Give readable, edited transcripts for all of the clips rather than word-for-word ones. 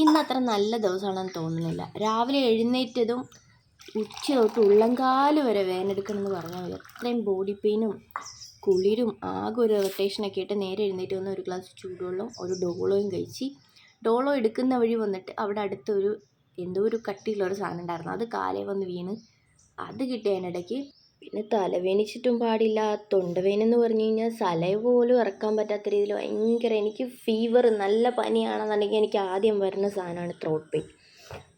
ഇന്നത്ര നല്ല ദിവസമാണെന്ന് തോന്നുന്നില്ല. രാവിലെ എഴുന്നേറ്റതും ഉച്ച തൊട്ട് ഉള്ളങ്കാല് വരെ വേദനെടുക്കണമെന്ന് പറഞ്ഞാൽ മതി. അത്രയും ബോഡി പെയിനും കുളിരും ആകെ ഒരു ഇറിറ്റേഷനൊക്കെ ആയിട്ട് നേരെ എഴുന്നേറ്റ് വന്ന് ഒരു ഗ്ലാസ് ചൂടുവെള്ളം ഒരു ഡോളോയും കഴിച്ച്, ഡോളോ എടുക്കുന്ന വഴി വന്നിട്ട് അവിടെ അടുത്തൊരു എന്തോ ഒരു കട്ടിയുള്ളൊരു സാധനം ഉണ്ടായിരുന്നു, അത് കാലേ വന്ന് വീണ് അത് കിട്ടിയ അതിനിടയ്ക്ക്. പിന്നെ തലവേനിച്ചിട്ടും പാടില്ല, തൊണ്ടവേനെന്ന് പറഞ്ഞു കഴിഞ്ഞാൽ സലൈവ പോലും ഇറക്കാൻ പറ്റാത്ത രീതിയിൽ ഭയങ്കര, എനിക്ക് ഫീവർ നല്ല പനിയാണെന്നുണ്ടെങ്കിൽ എനിക്ക് ആദ്യം വരുന്ന സാധനമാണ് ത്രോട്ട് പെയിൻ.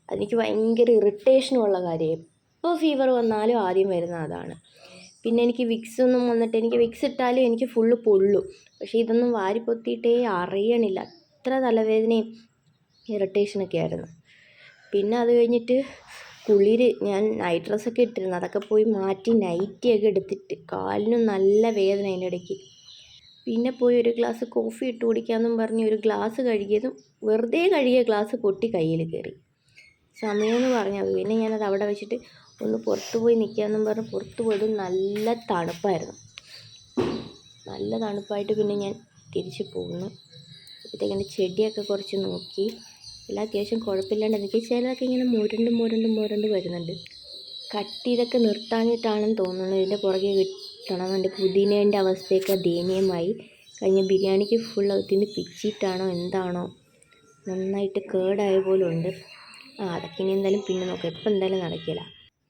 അതെനിക്ക് ഭയങ്കര ഇറിറ്റേഷനുള്ള കാര്യം. എപ്പോൾ ഫീവർ വന്നാലും ആദ്യം വരുന്ന അതാണ്. പിന്നെ എനിക്ക് വിക്സ് ഒന്നും വന്നിട്ട്, എനിക്ക് വിക്സ് ഇട്ടാലും എനിക്ക് ഫുള്ള് പൊള്ളും, പക്ഷേ ഇതൊന്നും വാരിപ്പൊത്തിയിട്ടേ അറിയണില്ല, അത്ര തലവേദനയും ഇറിറ്റേഷനൊക്കെ ആയിരുന്നു. പിന്നെ അത് കഴിഞ്ഞിട്ട് കുളിര്, ഞാൻ നൈറ്റ് ഡ്രസ്സൊക്കെ ഇട്ടിരുന്നു, അതൊക്കെ പോയി മാറ്റി നൈറ്റിയൊക്കെ എടുത്തിട്ട് കാലിനും നല്ല വേദന അതിൻ്റെ ഇടയ്ക്ക്. പിന്നെ പോയി ഒരു ഗ്ലാസ് കോഫി ഇട്ട് കുടിക്കാമെന്നും പറഞ്ഞ് ഒരു ഗ്ലാസ് കഴുകിയതും വെറുതെ കഴുകിയ ഗ്ലാസ് പൊട്ടി കയ്യിൽ കയറി. സമയമെന്ന് പറഞ്ഞത്, പിന്നെ ഞാനത് അവിടെ വെച്ചിട്ട് ഒന്ന് പുറത്ത് പോയി നിൽക്കാമെന്നും പറഞ്ഞ് പുറത്ത് പോയത് നല്ല തണുപ്പായിരുന്നു. നല്ല തണുപ്പായിട്ട് പിന്നെ ഞാൻ തിരിച്ച് പോകുന്നു. അപ്പോഴത്തേക്കും ചെടിയൊക്കെ കുറച്ച് നോക്കി, എല്ലാം അത്യാവശ്യം കുഴപ്പമില്ലാണ്ട് എനിക്ക് ചിലതൊക്കെ ഇങ്ങനെ മുരണ്ട് വരുന്നുണ്ട്. കട്ട് ചെയ്തൊക്കെ നിർത്താഞ്ഞിട്ടാണെന്ന് തോന്നുന്നു. ഇതിൻ്റെ പുറകെ കിട്ടണം. എൻ്റെ പുതിനേൻ്റെ അവസ്ഥയൊക്കെ ദയനീയമായി. കഴിഞ്ഞ ബിരിയാണിക്ക് ഫുൾ അതിന് പിച്ചിട്ടാണോ എന്താണോ നന്നായിട്ട് കേടായ പോലും ഉണ്ട്. അതൊക്കെ ഇനി എന്തായാലും പിന്നെ നോക്കാം, ഇപ്പം എന്തായാലും നടക്കില്ല.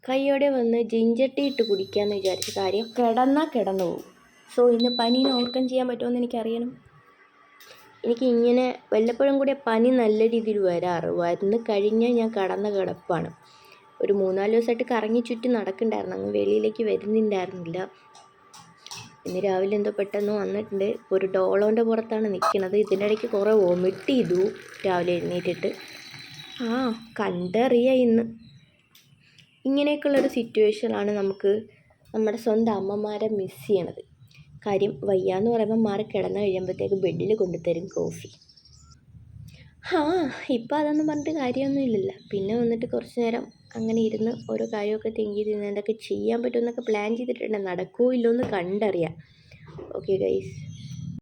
കൈയോടെ വന്ന് ജിഞ്ചർ ടീ ഇട്ട് കുടിക്കാമെന്ന് വിചാരിച്ച കാര്യം കിടന്നാൽ കിടന്നു പോകും. സോ ഇന്ന് പനീനെ ഓവർകം ചെയ്യാൻ പറ്റുമെന്ന് എനിക്കറിയണം. എനിക്ക് ഇങ്ങനെ വല്ലപ്പോഴും കൂടെ പനി നല്ല രീതിയിൽ വന്ന് കഴിഞ്ഞാൽ ഞാൻ കടന്ന കിടപ്പാണ്. ഒരു 3-4 ദിവസമായിട്ട് കറങ്ങി ചുറ്റി നടക്കണ്ടായിരുന്നു, അങ്ങ് വെളിയിലേക്ക് വരുന്നുണ്ടായിരുന്നില്ല. ഇന്ന് രാവിലെ എന്തോ പെട്ടെന്ന് വന്നിട്ടുണ്ട്. ഒരു ഡോളോൻ്റെ പുറത്താണ് നിൽക്കുന്നത്. ഇതിൻ്റെ ഇടയ്ക്ക് കുറേ വൊമിറ്റ് ചെയ്തു രാവിലെ എഴുന്നേറ്റിട്ട്. കണ്ടറിയാം ഇന്ന്. ഇങ്ങനെയൊക്കെയുള്ളൊരു സിറ്റുവേഷനാണ് നമുക്ക് നമ്മുടെ സ്വന്തം അമ്മമാരെ മിസ് ചെയ്യണത്. കാര്യം വയ്യാന്ന് പറയുമ്പോൾ മാറി കിടന്ന് കഴിയുമ്പോഴത്തേക്ക് ബെഡിൽ കൊണ്ടുതരും കോഫി. ഇപ്പം അതൊന്നും പറഞ്ഞിട്ട് കാര്യമൊന്നുമില്ലല്ലോ. പിന്നെ വന്നിട്ട് കുറച്ച് നേരം അങ്ങനെ ഇരുന്ന് ഓരോ കാര്യമൊക്കെ തിങ്ക് ചെയ്ത് എന്തൊക്കെ ചെയ്യാൻ പറ്റുമെന്നൊക്കെ പ്ലാൻ ചെയ്തിട്ടുണ്ട്. നടക്കുമോ ഇല്ലയോ എന്ന് കണ്ടറിയാം. Okay guys.